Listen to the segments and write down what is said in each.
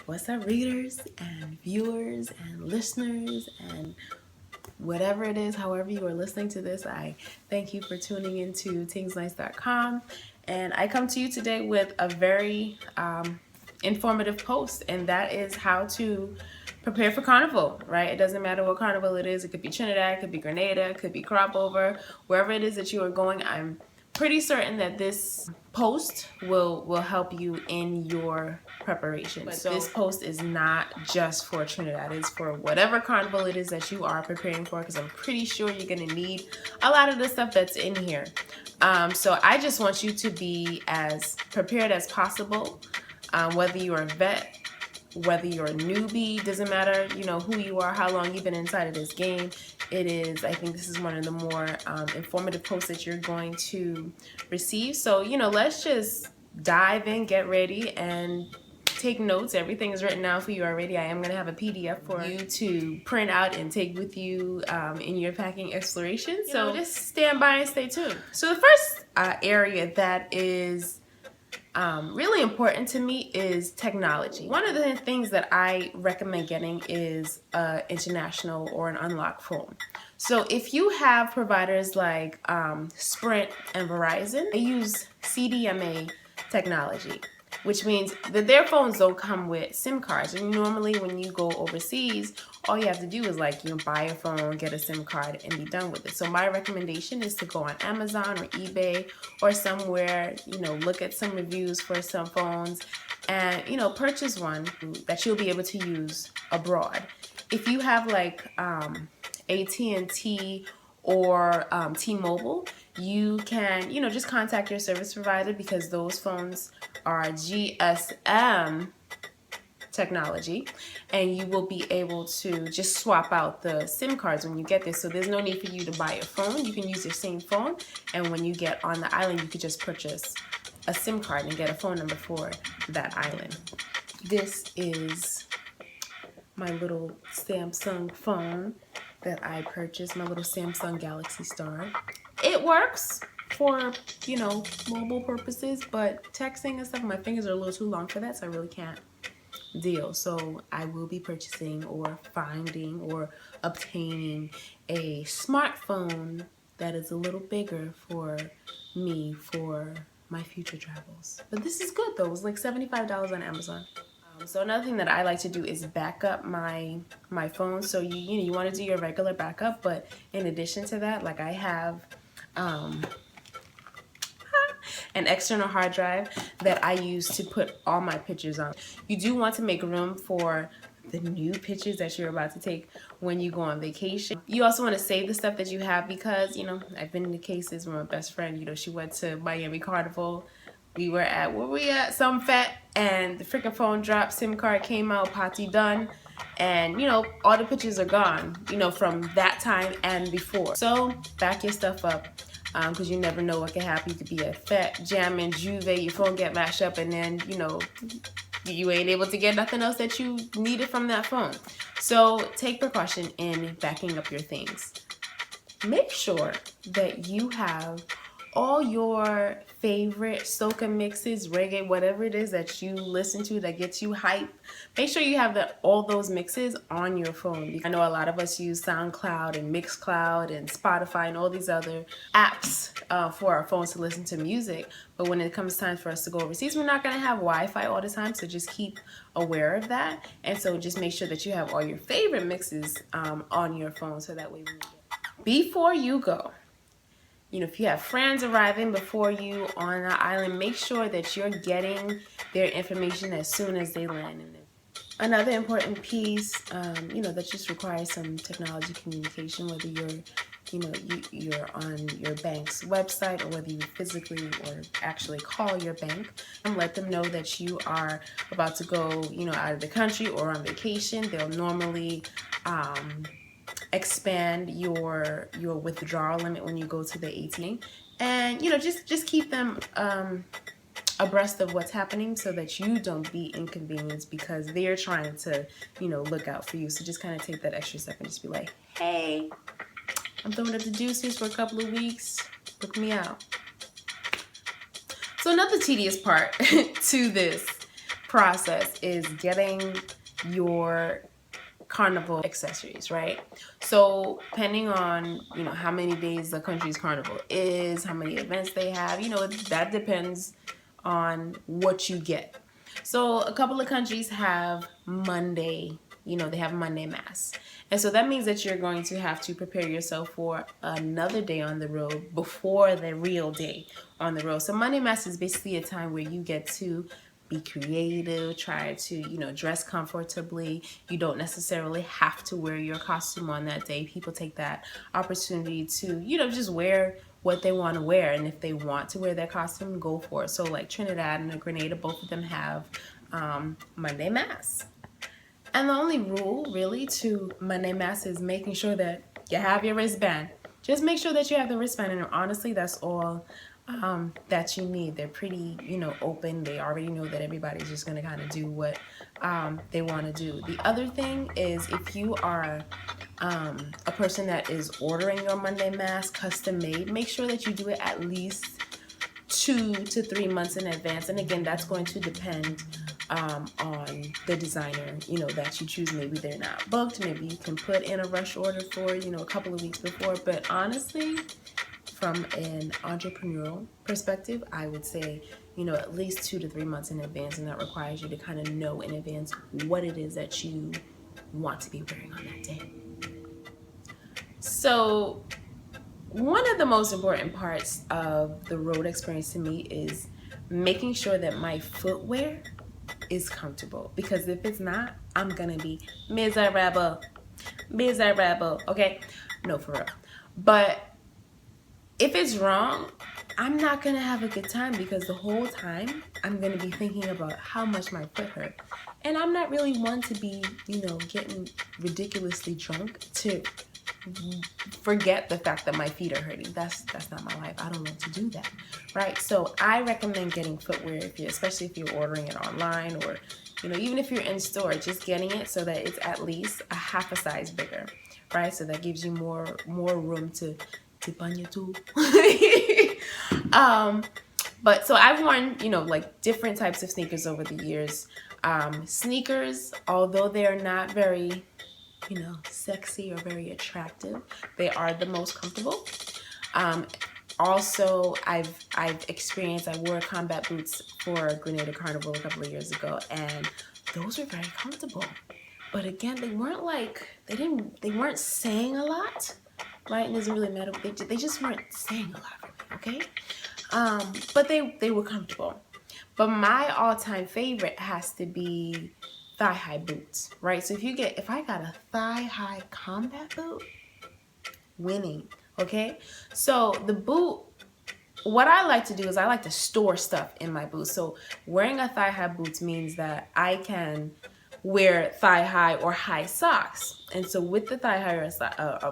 What's up, readers and viewers and listeners and whatever it is, however you are listening to this, I thank you for tuning into thingsnice.com. And I come to you today with a very informative post, and that is how to prepare for Carnival, right? It doesn't matter what Carnival it is. It could be Trinidad, it could be Grenada, it could be crop over, wherever it is that you are going. I'm pretty certain that this post will help you in your preparation. But so this post is not just for Trinidad. It's for whatever carnival it is that you are preparing for, because I'm pretty sure you're gonna need a lot of the stuff that's in here. So I just want you to be as prepared as possible, whether you're a vet, whether you're a newbie, doesn't matter, you know, who you are, how long you've been inside of this game. It is, I think this is one of the more informative posts that you're going to receive. So, you know, let's just dive in, get ready, and take notes. Everything is written down for you already. I am going to have a PDF for you to print out and take with you in your packing exploration. So just stand by and stay tuned. So the first area that is really important to me is technology. One of the things that I recommend getting is an international or an unlocked phone. So if you have providers like Sprint and Verizon, they use CDMA technology, which means that their phones don't come with SIM cards. And normally when you go overseas, all you have to do is buy a phone, get a SIM card, and be done with it. So my recommendation is to go on Amazon or eBay or somewhere, look at some reviews for some phones and, purchase one that you'll be able to use abroad. If you have AT&T or T-Mobile, you can, just contact your service provider, because those phones are GSM technology, and you will be able to just swap out the SIM cards when you get there. So there's no need for you to buy a phone. You can use your same phone, and when you get on the island, you could just purchase a SIM card and get a phone number for that island. This is my little Samsung phone that I purchased, my little Samsung Galaxy Star. It works for, mobile purposes, but texting and stuff, my fingers are a little too long for that, so I really can't deal. So I will be purchasing or finding or obtaining a smartphone that is a little bigger for me for my future travels. But this is good though. It was like $75 on Amazon. So another thing that I like to do is back up my phone. So you want to do your regular backup, but in addition to that, I have an external hard drive that I use to put all my pictures on. You do want to make room for the new pictures that you're about to take when you go on vacation. You also want to save the stuff that you have, because I've been in cases where my best friend, she went to Miami Carnival. We were at some fete, and the freaking phone dropped, SIM card came out, party done, and all the pictures are gone, from that time and before. So back your stuff up, because you never know what can happen. You could be at fete, jamming, juve, your phone get mashed up, and then you ain't able to get nothing else that you needed from that phone. So take precaution in backing up your things. Make sure that you have all your favorite soca mixes, reggae, whatever it is that you listen to that gets you hype. Make sure you have all those mixes on your phone. I know a lot of us use SoundCloud and Mixcloud and Spotify and all these other apps for our phones to listen to music. But when it comes time for us to go overseas, we're not going to have Wi-Fi all the time. So just keep aware of that. And so just make sure that you have all your favorite mixes on your phone, so that way before you go, if you have friends arriving before you on the island, make sure that you're getting their information as soon as they land. Another important piece, that just requires some technology communication, whether you're on your bank's website or whether you physically or actually call your bank and let them know that you are about to go, out of the country or on vacation. They'll normally expand your withdrawal limit when you go to the ATM, and just keep them abreast of what's happening, so that you don't be inconvenienced, because they're trying to look out for you. So just kind of take that extra step and just be like, hey, I'm throwing up the deuces for a couple of weeks, look me out. So another tedious part to this process is getting your carnival accessories, right? So depending on, you know, how many days the country's carnival is, how many events they have, you know, that depends on what you get. So a couple of countries have Monday, you know, they have Monday Mass. And so that means that you're going to have to prepare yourself for another day on the road before the real day on the road. So Monday Mass is basically a time where you get to be creative, try to, you know, dress comfortably. You don't necessarily have to wear your costume on that day. People take that opportunity to, you know, just wear what they want to wear. And if they want to wear their costume, go for it. So like Trinidad and Grenada, both of them have Monday Mass. And the only rule really to Monday Mass is making sure that you have your wristband. Just make sure that you have the wristband, and honestly, that's all that you need. They're pretty, you know, open. They already know that everybody's just going to kind of do what they want to do. The other thing is, if you are a person that is ordering your Monday Mass custom made, make sure that you do it at least 2 to 3 months in advance. And again, that's going to depend on the designer, you know, that you choose. Maybe they're not booked. Maybe you can put in a rush order for, you know, a couple of weeks before. But honestly, from an entrepreneurial perspective, I would say, you know, at least 2 to 3 months in advance. And that requires you to kind of know in advance what it is that you want to be wearing on that day. So one of the most important parts of the road experience to me is making sure that my footwear is comfortable, because if it's not, I'm gonna be miserable, okay? No, for real. But if it's wrong, I'm not gonna have a good time, because the whole time I'm gonna be thinking about how much my foot hurt. And I'm not really one to be, you know, getting ridiculously drunk to forget the fact that my feet are hurting. That's not my life. I don't want to do that, right? So I recommend getting footwear, if you, especially if you're ordering it online, or, you know, even if you're in store, just getting it so that it's at least a half a size bigger, right? So that gives you more room to tip on your toe. But so I've worn, you know, like different types of sneakers over the years. Sneakers, although they're not very, you know, sexy or very attractive, they are the most comfortable. Also, I've experienced, I wore combat boots for Grenada Carnival a couple of years ago, and those were very comfortable. But again, they weren't like, they weren't saying a lot, right? And it doesn't really matter. They just weren't saying a lot for me, okay? But they were comfortable. But my all-time favorite has to be thigh-high boots, right? So if I got a thigh-high combat boot, winning, okay? So the boot, what I like to do is I like to store stuff in my boots. So wearing a thigh-high boots means that I can wear thigh-high or high socks. And so with the thigh-high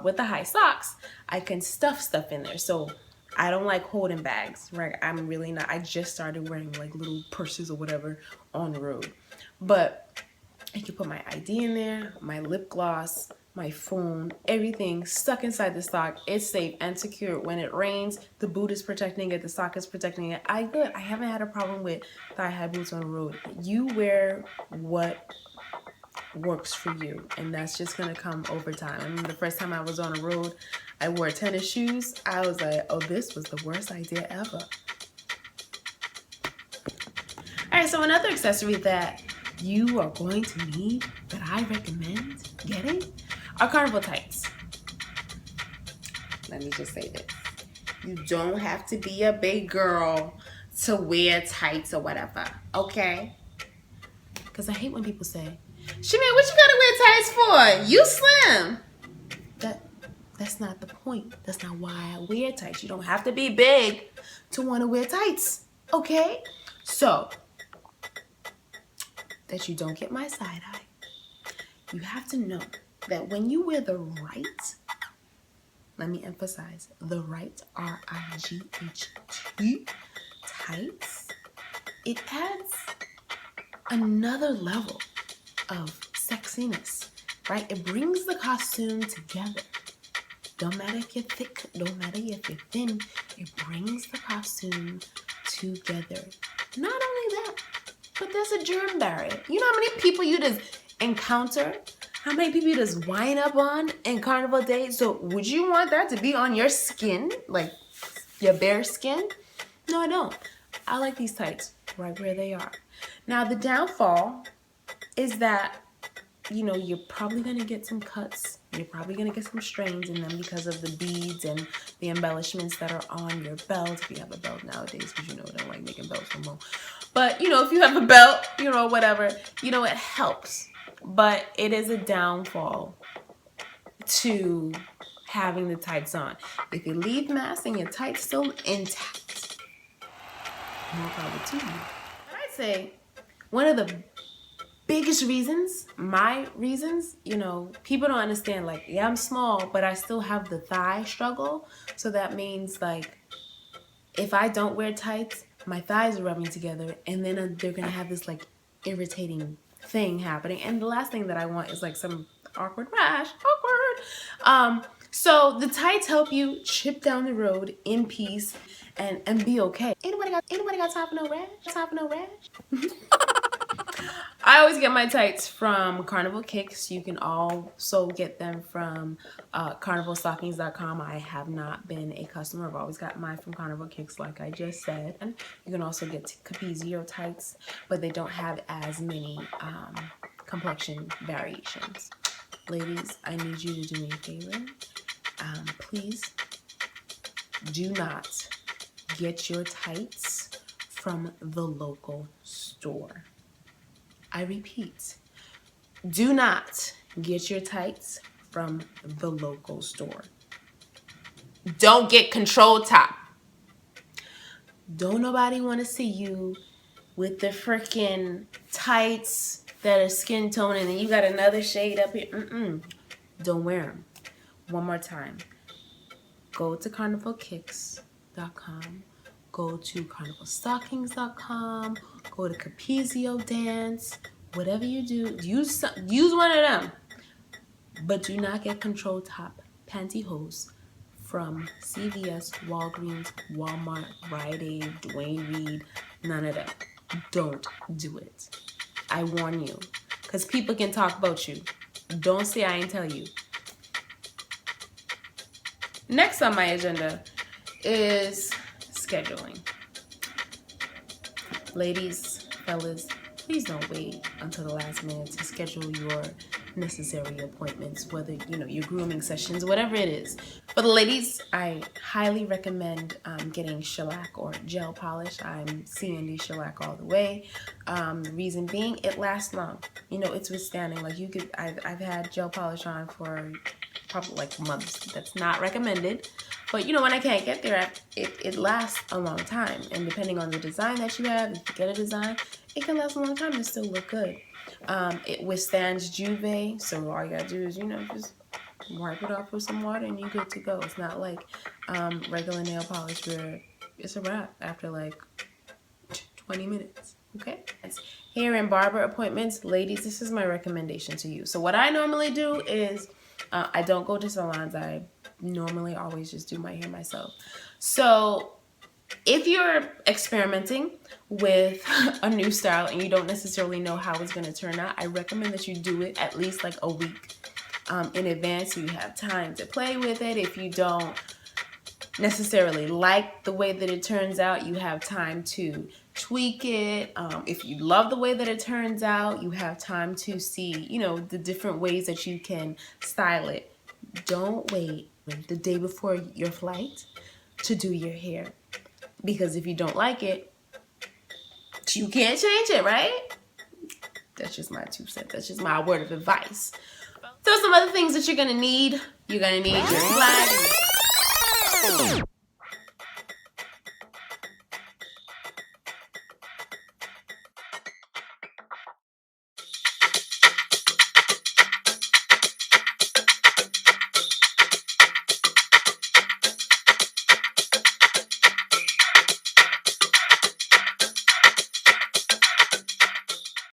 with the high socks, I can stuff in there. So I don't like holding bags, right? I'm really not. I just started wearing like little purses or whatever on the road. But I can put my ID in there, my lip gloss, my phone, everything stuck inside the sock. It's safe and secure. When it rains, the boot is protecting it, the sock is protecting it. I haven't had a problem with thigh-high boots on the road. You wear what works for you, and that's just gonna come over time. I remember the first time I was on a road, I wore tennis shoes. I was like, oh, this was the worst idea ever. All right, so another accessory that you are going to need, that I recommend getting, are Carnival tights. Let me just say this. You don't have to be a big girl to wear tights or whatever, okay? Because I hate when people say, Shamir, what you gotta wear tights for? You slim. That's not the point. That's not why I wear tights. You don't have to be big to want to wear tights, okay? So, that you don't get my side eye, you have to know that when you wear the right, let me emphasize, the right, R-I-G-H-T, tights, it adds another level of sexiness, right? It brings the costume together. Don't matter if you're thick, don't matter if you're thin, it brings the costume together. Not only that, but there's a germ barrier. You know how many people you just encounter? How many people you just wind up on in Carnival Day? So would you want that to be on your skin? Like your bare skin? No, I don't. I like these tights right where they are. Now the downfall is that, you know, you're probably going to get some cuts. You're probably going to get some strains in them because of the beads and the embellishments that are on your belt. If you have a belt nowadays, because you know they don't like making belts no more. But, you know, if you have a belt, you know, whatever, you know, it helps. But it is a downfall to having the tights on. If you leave mask and your tights still intact, more power to you. And I'd say one of the biggest reasons, my reasons, you know, people don't understand, like, yeah, I'm small, but I still have the thigh struggle. So that means, like, if I don't wear tights, my thighs are rubbing together, and then they're gonna have this, like, irritating thing happening. And the last thing that I want is, like, some awkward rash. So the tights help you chip down the road in peace and be okay. Anybody got time for no rash? Time for no rash? I always get my tights from Carnival Kicks. You can also get them from carnivalstockings.com. I have not been a customer. I've always got mine from Carnival Kicks, like I just said. And you can also get Capezio tights, but they don't have as many complexion variations. Ladies, I need you to do me a favor. Please do not get your tights from the local store. I repeat, do not get your tights from the local store. Don't get control top. Don't nobody want to see you with the freaking tights that are skin tone and then you got another shade up here. Don't wear them. One more time. Go to carnivalkicks.com. Go to carnivalstockings.com. Go to Capezio Dance. Whatever you do, use one of them. But do not get control top pantyhose from CVS, Walgreens, Walmart, Rite Aid, Dwayne Reed. None of that. Don't do it. I warn you. Because people can talk about you. Don't say I ain't tell you. Next on my agenda is scheduling. Ladies, fellas, please don't wait until the last minute to schedule your necessary appointments, whether, you know, your grooming sessions, whatever it is. For the ladies, I highly recommend getting shellac or gel polish. I'm C&D shellac all the way. The reason being, it lasts long. You know, it's withstanding. Like I've had gel polish on for probably like months. That's not recommended. But you know, when I can't get there, it lasts a long time. And depending on the design that you have, if you get a design, it can last a long time and still look good. It withstands Juve, so all you gotta do is, you know, just wipe it off with some water and you're good to go. It's not like regular nail polish where it's a wrap after like 20 minutes, okay? Hair and barber appointments. Ladies, this is my recommendation to you. So what I normally do is I don't go to salons. I normally always just do my hair myself. So if you're experimenting with a new style and you don't necessarily know how it's going to turn out, I recommend that you do it at least like a week in advance so you have time to play with it. If you don't necessarily like the way that it turns out, you have time to tweak it. If you love the way that it turns out, you have time to see, you know, the different ways that you can style it. Don't wait the day before your flight to do your hair, because if you don't like it, you can't change it, right? That's just my 2 cents. That's just my word of advice. So some other things that you're gonna need. You're gonna need your flag.